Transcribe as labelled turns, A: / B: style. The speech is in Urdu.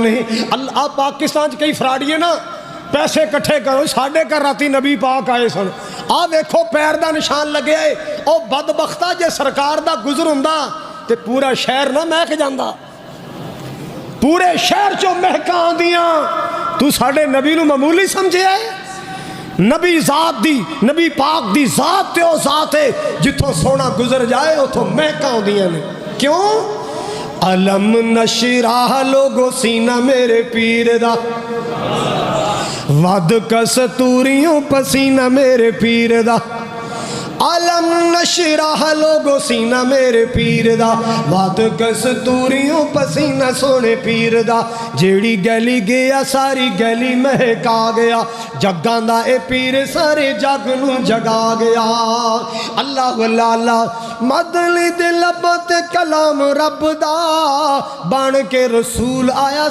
A: نہیں اللہ پاکستان کئی فراڈیے نا پیسے کٹھے کرو ساڑھے کر راتی نبی پاک آئے سن ویکھو پیر دا نشان لگے او بدبختہ جے سرکار دا گزر ہوندا تے پورا شہر نہ مہک جاندا پورے شہر چوں مہکاں آندیاں تو ساڑھے نبی نو معمولی سمجھے نبی ذات دی نبی پاک دی ذات تے او ذات ہے جتوں سونا گزر جائے اتوں مہکاں آندیاں نے کیوں علم نشرہ لوگو سینہ میرے پیر دا ود کستوریوں پسینہ میرے پیر دا علم نشرہ لوگو سینہ میرے پیر دا ود کستوریوں پسینہ سونے پیر دا جیڑی گلی گیا ساری گلی مہکا گیا جگاں دا اے پیر سارے جگ نو جگا گیا اللہ اللہ مدلی دل بت کلام رب دا بن کے رسول آیا